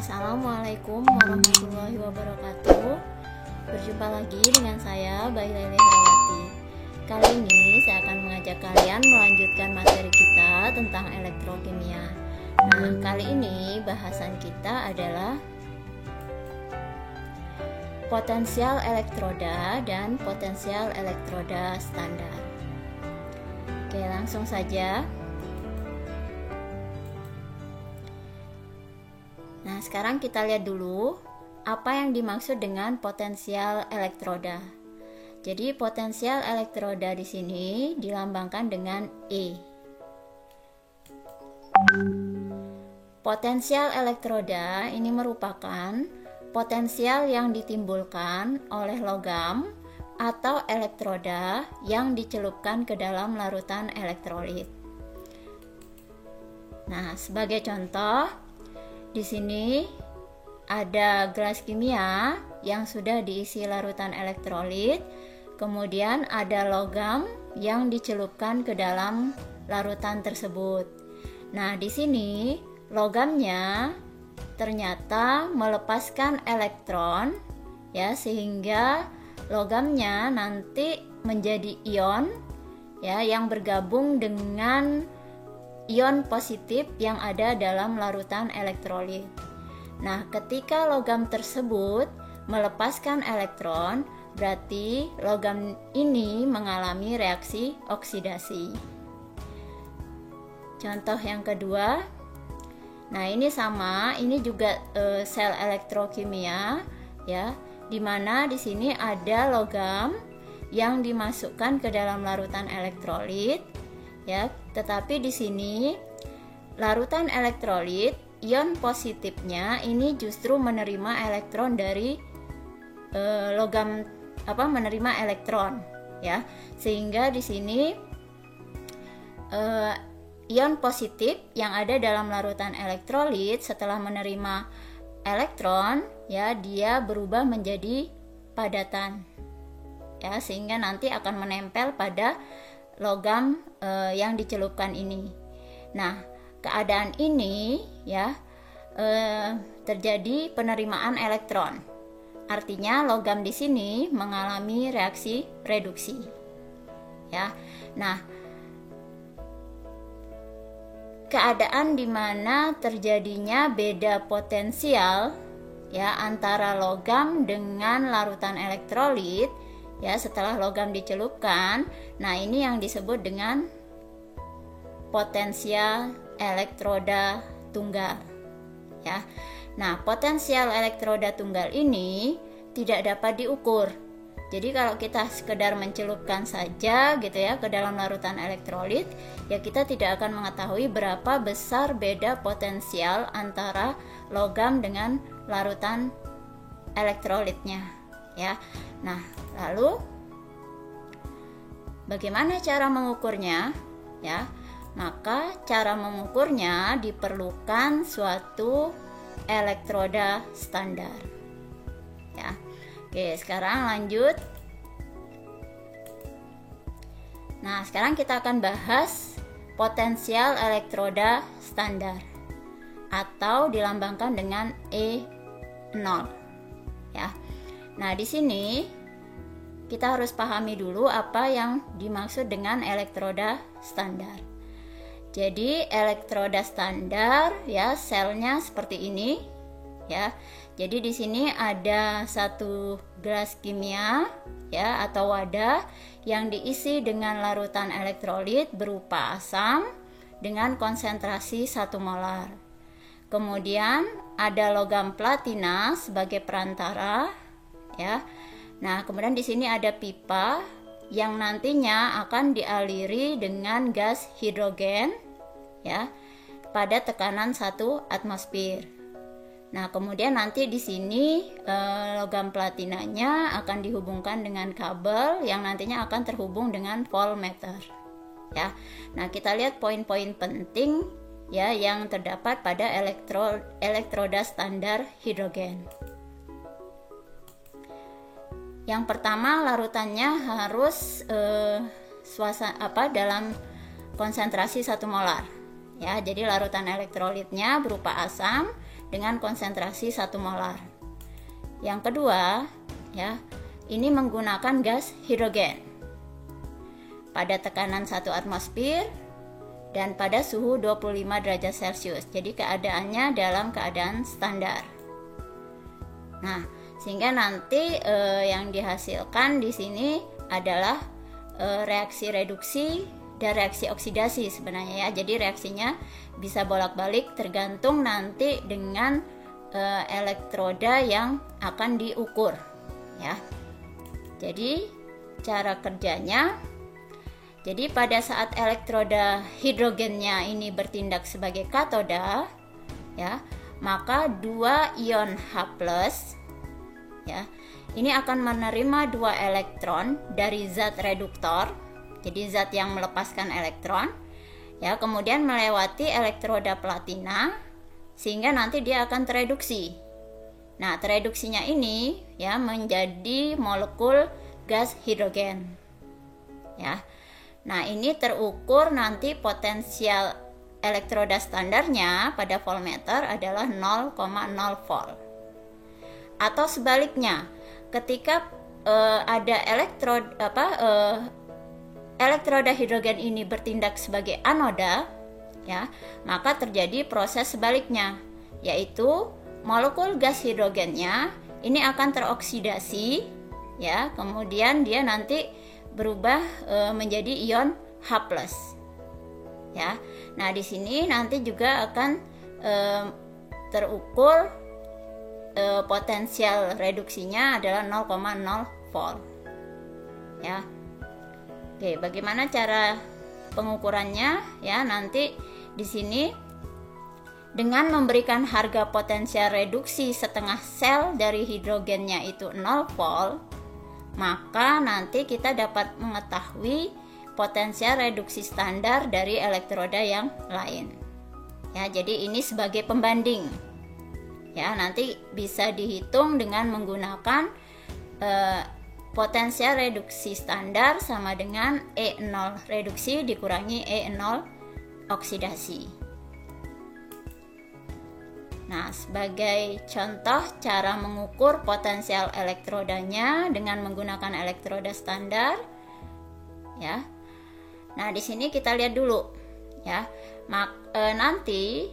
Assalamualaikum warahmatullahi wabarakatuh. Berjumpa lagi dengan saya, Bayi Lele Herawati. Kali ini saya akan mengajak kalian melanjutkan materi kita tentang elektrokimia. Nah, kali ini bahasan kita adalah potensial elektroda dan potensial elektroda standar. Oke, langsung saja. Nah, sekarang kita lihat dulu apa yang dimaksud dengan potensial elektroda. Jadi, potensial elektroda di sini dilambangkan dengan E. Potensial elektroda ini merupakan potensial yang ditimbulkan oleh logam atau elektroda yang dicelupkan ke dalam larutan elektrolit. Nah, sebagai contoh, di sini ada gelas kimia yang sudah diisi larutan elektrolit, kemudian ada logam yang dicelupkan ke dalam larutan tersebut. Nah, di sini logamnya ternyata melepaskan elektron, ya, sehingga logamnya nanti menjadi ion, ya, yang bergabung dengan ion positif yang ada dalam larutan elektrolit. Nah, ketika logam tersebut melepaskan elektron, berarti logam ini mengalami reaksi oksidasi. Contoh yang kedua, nah ini sama, ini juga sel elektrokimia, ya, dimana di sini ada logam yang dimasukkan ke dalam larutan elektrolit, ya, tetapi di sini larutan elektrolit ion positifnya ini justru menerima elektron dari logam menerima elektron, ya, sehingga di sini ion positif yang ada dalam larutan elektrolit setelah menerima elektron, ya, dia berubah menjadi padatan, ya, sehingga nanti akan menempel pada logam yang dicelupkan ini. Nah, keadaan ini, ya, terjadi penerimaan elektron. Artinya logam di sini mengalami reaksi reduksi, ya. Nah, keadaan di mana terjadinya beda potensial, ya, antara logam dengan larutan elektrolit, ya, setelah logam dicelupkan. Nah, ini yang disebut dengan potensial elektroda tunggal, ya. Nah, potensial elektroda tunggal ini tidak dapat diukur. Jadi kalau kita sekedar mencelupkan saja gitu ya ke dalam larutan elektrolit, ya kita tidak akan mengetahui berapa besar beda potensial antara logam dengan larutan elektrolitnya, ya. Nah, lalu bagaimana cara mengukurnya, ya? Maka cara mengukurnya diperlukan suatu elektroda standar, ya. Oke, sekarang lanjut. Nah, sekarang kita akan bahas potensial elektroda standar atau dilambangkan dengan E0, ya. Nah, di sini kita harus pahami dulu apa yang dimaksud dengan elektroda standar. Jadi elektroda standar, ya, selnya seperti ini, ya. Jadi di sini ada satu gelas kimia, ya, atau wadah yang diisi dengan larutan elektrolit berupa asam dengan konsentrasi 1 molar. Kemudian ada logam platina sebagai perantara, ya. Nah, kemudian di sini ada pipa yang nantinya akan dialiri dengan gas hidrogen, ya, pada tekanan 1 atmosfer. Nah, kemudian nanti di sini logam platinanya akan dihubungkan dengan kabel yang nantinya akan terhubung dengan voltmeter, ya. Nah, kita lihat poin-poin penting, ya, yang terdapat pada elektroda standar hidrogen. Yang pertama, larutannya harus dalam konsentrasi 1 molar. Ya, jadi larutan elektrolitnya berupa asam dengan konsentrasi 1 molar. Yang kedua, ya, ini menggunakan gas hidrogen pada tekanan 1 atmosfer dan pada suhu 25 derajat Celcius. Jadi keadaannya dalam keadaan standar. Nah, sehingga nanti yang dihasilkan di sini adalah reaksi reduksi dan reaksi oksidasi sebenarnya ya. Jadi reaksinya bisa bolak-balik tergantung nanti dengan elektroda yang akan diukur ya. Jadi cara kerjanya, jadi pada saat elektroda hidrogennya ini bertindak sebagai katoda ya, maka 2 ion H+ ya, ini akan menerima 2 elektron dari zat reduktor, jadi zat yang melepaskan elektron ya, kemudian melewati elektroda platina sehingga nanti dia akan tereduksi. Nah, tereduksinya ini ya menjadi molekul gas hidrogen ya. Nah, ini terukur nanti potensial elektroda standarnya pada voltmeter adalah 0,0 volt. Atau sebaliknya, ketika ada elektroda hidrogen ini bertindak sebagai anoda ya, maka terjadi proses sebaliknya, yaitu molekul gas hidrogennya ini akan teroksidasi ya, kemudian dia nanti berubah menjadi ion H+ ya. Nah, di sini nanti juga akan terukur potensial reduksinya adalah 0,0 volt ya. Oke, bagaimana cara pengukurannya ya? Nanti di sini dengan memberikan harga potensial reduksi setengah sel dari hidrogennya itu 0 volt, maka nanti kita dapat mengetahui potensial reduksi standar dari elektroda yang lain. Ya, jadi ini sebagai pembanding. Ya, nanti bisa dihitung dengan menggunakan potensial reduksi standar sama dengan E0 reduksi dikurangi E0 oksidasi. Nah, sebagai contoh cara mengukur potensial elektrodanya dengan menggunakan elektroda standar ya. Nah, di sini kita lihat dulu ya. Nanti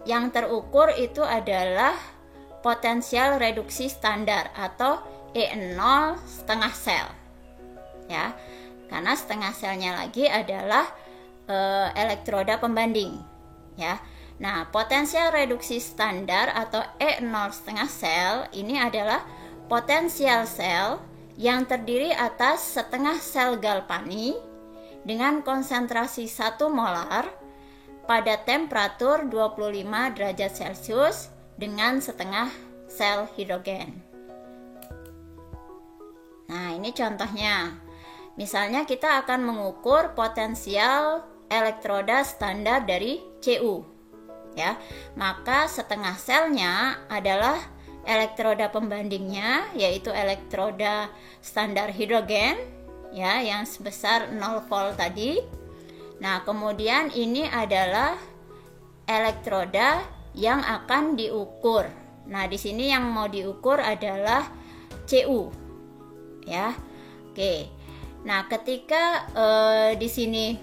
yang terukur itu adalah potensial reduksi standar atau E0 setengah sel ya, karena setengah selnya lagi adalah elektroda pembanding ya. Nah, potensial reduksi standar atau E0 setengah sel ini adalah potensial sel yang terdiri atas setengah sel galvani dengan konsentrasi 1 molar pada temperatur 25 derajat Celcius dengan setengah sel hidrogen. Nah, ini contohnya. Misalnya kita akan mengukur potensial elektroda standar dari Cu. Ya. Maka setengah selnya adalah elektroda pembandingnya, yaitu elektroda standar hidrogen ya, yang sebesar 0 volt tadi. Nah, kemudian ini adalah elektroda yang akan diukur. Nah, di sini yang mau diukur adalah Cu. Ya, oke. Nah, ketika di sini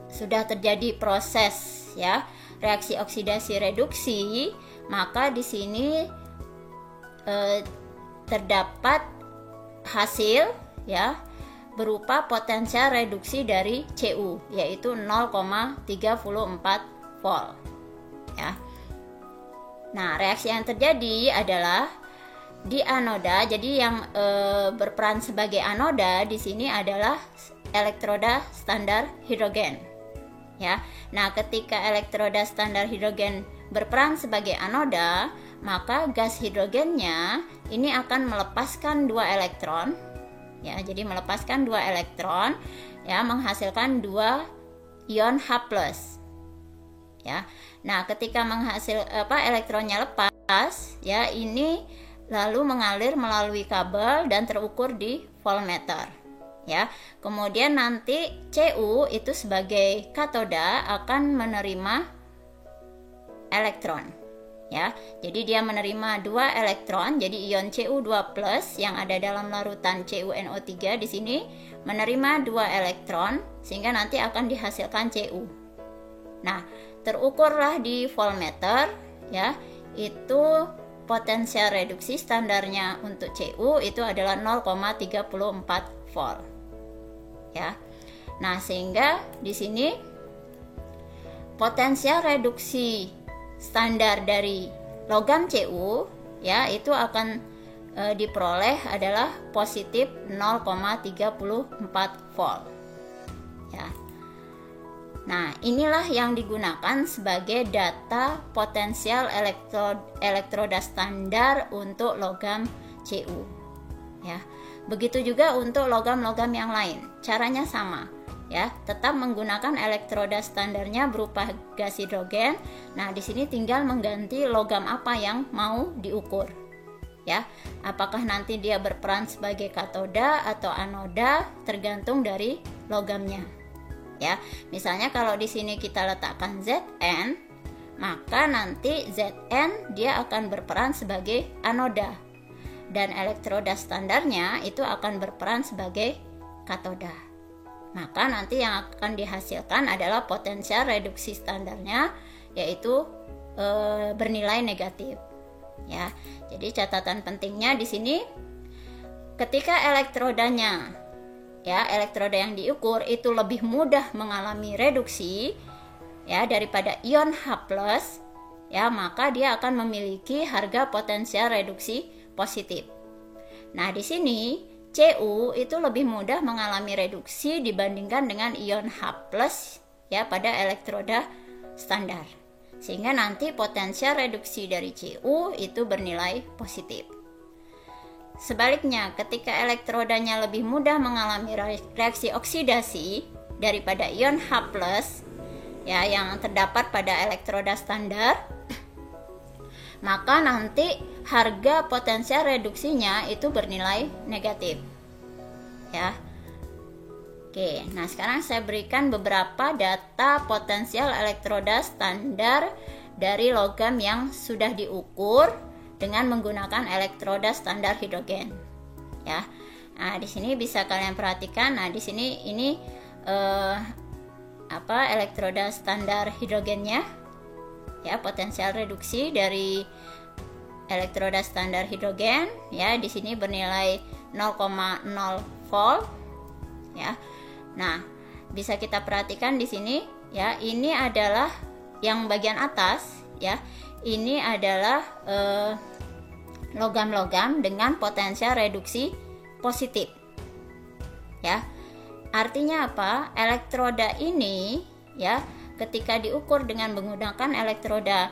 sudah terjadi proses ya reaksi oksidasi reduksi, maka di sini terdapat hasil ya berupa potensial reduksi dari Cu, yaitu 0,34 volt ya. Nah, reaksi yang terjadi adalah di anoda, jadi yang berperan sebagai anoda di sini adalah elektroda standar hidrogen. Ya. Nah, ketika elektroda standar hidrogen berperan sebagai anoda, maka gas hidrogennya ini akan melepaskan 2 elektron. Ya, jadi melepaskan 2 elektron ya, menghasilkan 2 ion H+. Ya. Nah, ketika elektronnya lepas, ya ini lalu mengalir melalui kabel dan terukur di voltmeter ya. Kemudian nanti Cu itu sebagai katoda akan menerima elektron Ya, jadi dia menerima 2 elektron, jadi ion Cu2+ yang ada dalam larutan CuNO3 di sini menerima 2 elektron sehingga nanti akan dihasilkan Cu. Nah, terukurlah di voltmeter ya, itu potensial reduksi standarnya untuk Cu itu adalah 0,34 volt. Ya. Nah, sehingga di sini potensial reduksi standar dari logam Cu ya itu akan diperoleh adalah positif 0,34 volt ya. Nah, inilah yang digunakan sebagai data potensial elektroda standar untuk logam Cu ya. Begitu juga untuk logam-logam yang lain, caranya sama ya, tetap menggunakan elektroda standarnya berupa gas hidrogen. Nah, di sini tinggal mengganti logam apa yang mau diukur. Ya, apakah nanti dia berperan sebagai katoda atau anoda tergantung dari logamnya. Ya, misalnya kalau di sini kita letakkan Zn, maka nanti Zn dia akan berperan sebagai anoda dan elektroda standarnya itu akan berperan sebagai katoda. Maka nanti yang akan dihasilkan adalah potensial reduksi standarnya yaitu bernilai negatif. Ya, jadi catatan pentingnya di sini ketika elektrodanya ya, elektroda yang diukur itu lebih mudah mengalami reduksi ya daripada ion H+, ya maka dia akan memiliki harga potensial reduksi positif. Nah, di sini Cu itu lebih mudah mengalami reduksi dibandingkan dengan ion H+ ya pada elektroda standar. Sehingga nanti potensial reduksi dari Cu itu bernilai positif. Sebaliknya, ketika elektrodanya lebih mudah mengalami reaksi oksidasi daripada ion H+ ya yang terdapat pada elektroda standar, maka nanti harga potensial reduksinya itu bernilai negatif. Ya. Oke, nah sekarang saya berikan beberapa data potensial elektroda standar dari logam yang sudah diukur dengan menggunakan elektroda standar hidrogen. Ya. Nah, di sini bisa kalian perhatikan. Nah, di sini ini elektroda standar hidrogennya. Ya, potensial reduksi dari elektroda standar hidrogen ya di sini bernilai 0,0 volt ya. Nah, bisa kita perhatikan di sini ya, ini adalah yang bagian atas ya. Ini adalah logam-logam dengan potensial reduksi positif. Ya. Artinya apa? Elektroda ini ya ketika diukur dengan menggunakan elektroda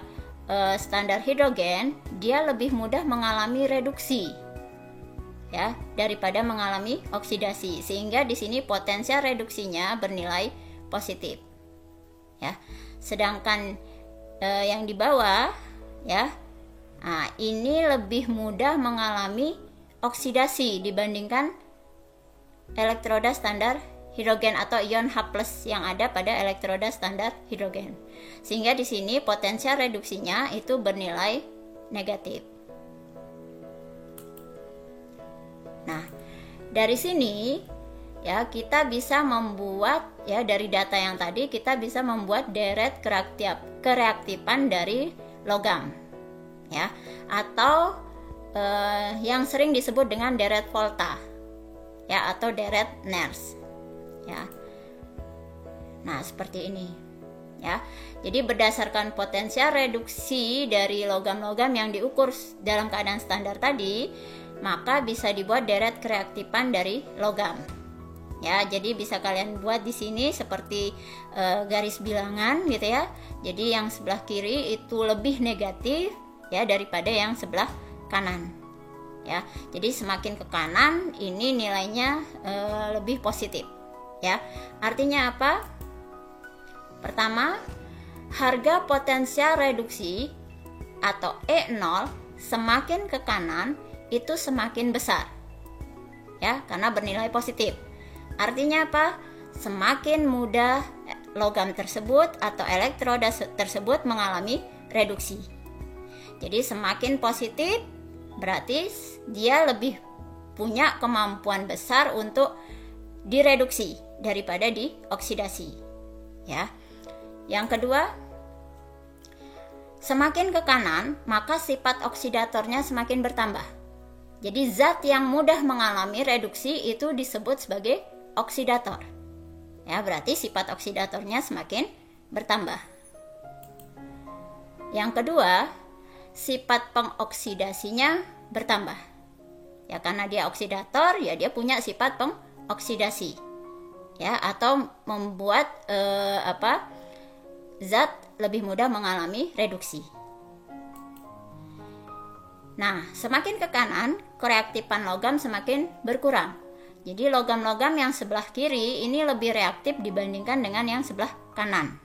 standar hidrogen, dia lebih mudah mengalami reduksi ya daripada mengalami oksidasi, sehingga di sini potensial reduksinya bernilai positif ya. Sedangkan yang di bawah ya, nah, ini lebih mudah mengalami oksidasi dibandingkan elektroda standar hidrogen atau ion H+ yang ada pada elektroda standar hidrogen. Sehingga di sini potensial reduksinya itu bernilai negatif. Nah, dari sini ya kita bisa membuat ya dari data yang tadi kita bisa membuat deret kereaktifan dari logam ya, atau yang sering disebut dengan deret volta ya atau deret Nernst. Ya. Nah, seperti ini. Ya. Jadi berdasarkan potensial reduksi dari logam-logam yang diukur dalam keadaan standar tadi, maka bisa dibuat deret kereaktifan dari logam. Ya, jadi bisa kalian buat di sini seperti garis bilangan gitu ya. Jadi yang sebelah kiri itu lebih negatif ya daripada yang sebelah kanan. Ya. Jadi semakin ke kanan ini nilainya lebih positif. Ya, artinya apa? Pertama, harga potensial reduksi atau E0 semakin ke kanan itu semakin besar. Ya, karena bernilai positif. Artinya apa? Semakin mudah logam tersebut atau elektroda tersebut mengalami reduksi. Jadi semakin positif berarti dia lebih punya kemampuan besar untuk direduksi daripada dioksidasi. Ya. Yang kedua, semakin ke kanan maka sifat oksidatornya semakin bertambah. Jadi zat yang mudah mengalami reduksi itu disebut sebagai oksidator. Ya, berarti sifat oksidatornya semakin bertambah. Yang kedua, sifat pengoksidasinya bertambah. Ya, karena dia oksidator, ya dia punya sifat pengoksidasi. Ya, atau membuat zat lebih mudah mengalami reduksi. Nah, semakin ke kanan, kereaktifan logam semakin berkurang. Jadi logam-logam yang sebelah kiri ini lebih reaktif dibandingkan dengan yang sebelah kanan.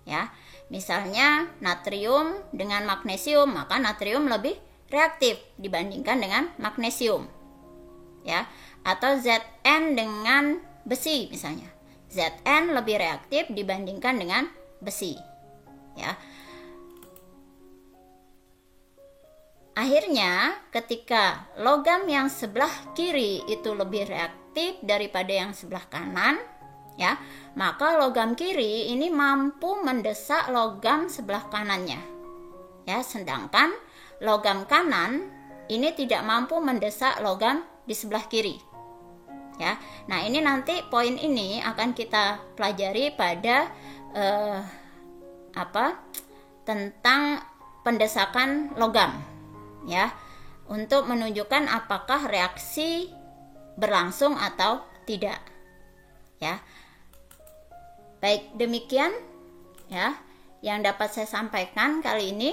Ya, misalnya natrium dengan magnesium, maka natrium lebih reaktif dibandingkan dengan magnesium. Ya, atau Zn dengan besi misalnya. Zn lebih reaktif dibandingkan dengan besi. Ya. Akhirnya, ketika logam yang sebelah kiri itu lebih reaktif daripada yang sebelah kanan, ya, maka logam kiri ini mampu mendesak logam sebelah kanannya. Ya, sedangkan logam kanan ini tidak mampu mendesak logam di sebelah kiri. Ya. Nah, ini nanti poin ini akan kita pelajari pada tentang pendesakan logam. Ya, untuk menunjukkan apakah reaksi berlangsung atau tidak. Ya. Baik, demikian ya yang dapat saya sampaikan kali ini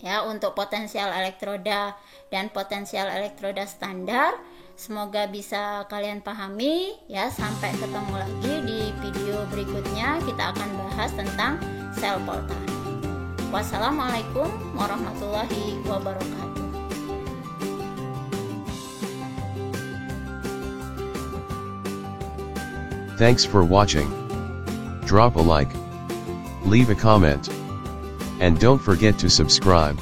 ya untuk potensial elektroda dan potensial elektroda standar. Semoga bisa kalian pahami ya. Sampai ketemu lagi di video berikutnya, kita akan bahas tentang sel volta. Wassalamualaikum warahmatullahi wabarakatuh. Thanks for watching. Drop a like, leave a comment, and don't forget to subscribe.